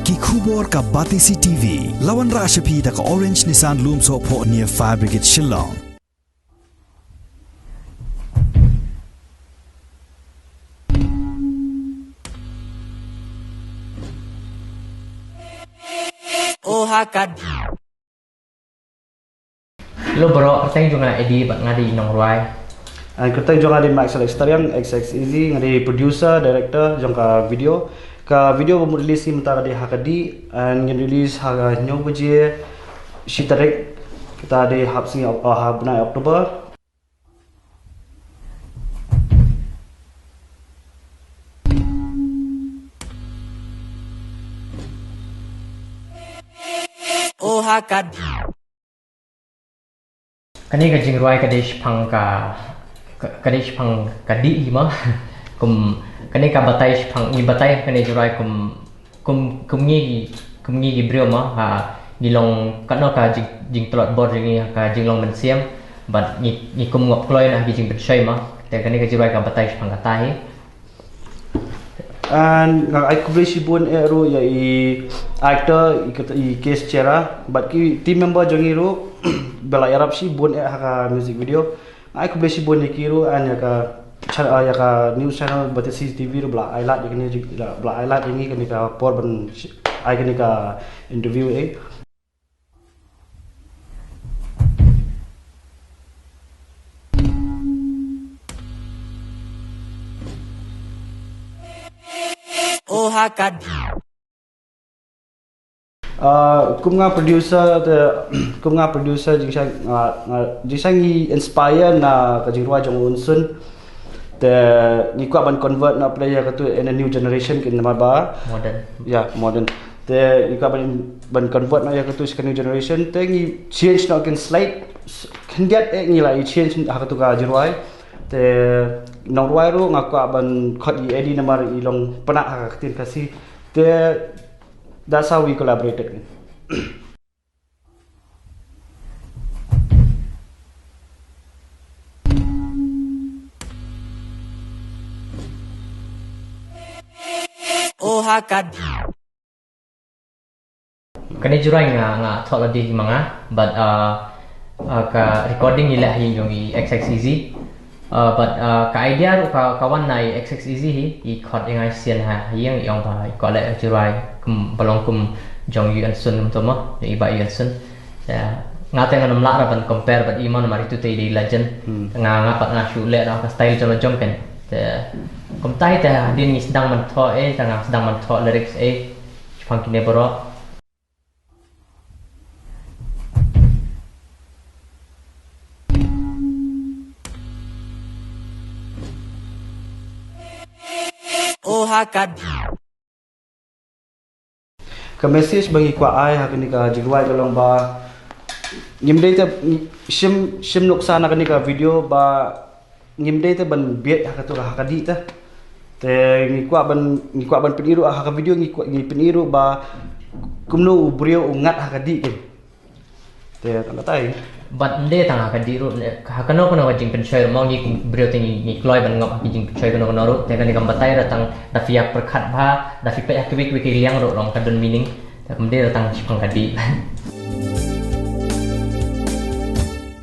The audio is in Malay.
Ki khubor ka Batisi TV. Lawan ra ashapi ta ka Orange Nissan Loom so po near Fire Brigade Shillong. Oh hakad. Lo bro, saya juga edi bat ngadi nong ruai. Kita juga ada Max Alexter yang XX Easy, ada producer, director, juga video. Ka video bamu release ni mentara di Hakadi, and yang release harga nyok buje, shitarik kita ada hapsi bulan Oktober. Oh hakad. Kani kajing ruai kadesh pang kadesh pang kadi hima kum kani ka batai pang ni batai kani jurai kum ngi gi brio ma ha gilong kano ka jing telot bor jing ka jinglong men siam bat ni kum ngop kloi na jing bet shai ma te kani ka jurai ka batai pang katai. And I could see bun ero ya actor i case cera, but ki team member jongiru bela Arab si bun haka music video. I could see bun ikiru and yaka news channel Batisi TV ru bela highlight ikani bela highlight ini kani ka por ban I kani ka interview Oh hakad. Kumnga producer jisang inspire na kajirwa jong unsun the ni kwa ban convert na player katu in a new generation kin nama ba modern the ni kwa ban convert na ya katu new generation te ni change na kin slide can get ni la change hakatu ka jirwai te nong ruai ru ngakwa ban khot i edi namar ilong pana hakatin kasi te that's how we collaborated. Oh hakad. Kani jurai nga thot di mga but ka recording ila hi yung XX Easy. But ka idea ru ka kawan nai XX Easy hi khot yang ai sian ha yang yong ba ko le jurai kum balong kum jong yu an sun to mo i ba yu an sun ya ngate nganam la ra ban compare but iman mari tu te di legend nga pat nga shu le ra ka style jong jong kan te kum tai te din ni sedang man tho tanga sedang man tho lyrics phang kine boro. Oh hakad. Ka message bagi kwa ai hakini ka jigwai kalong ba ngimdei te shim nuksa na kani ka video ba ngimdei te ban biet hakatu hakadi ta te ngi kwa ban peniru haka video ngi peniru ba kumno brio ungat hakadi ke te talatai But nde tanga ka diru hakano kono jing pensoi mo ngi brio tingi ngi kloi ban ngop jing pensoi kono kono ru te kan ikam batai ratang da fiak perkhat ba da fi pe akwi liang ro long kadon meaning ta kumde ratang chipang kadi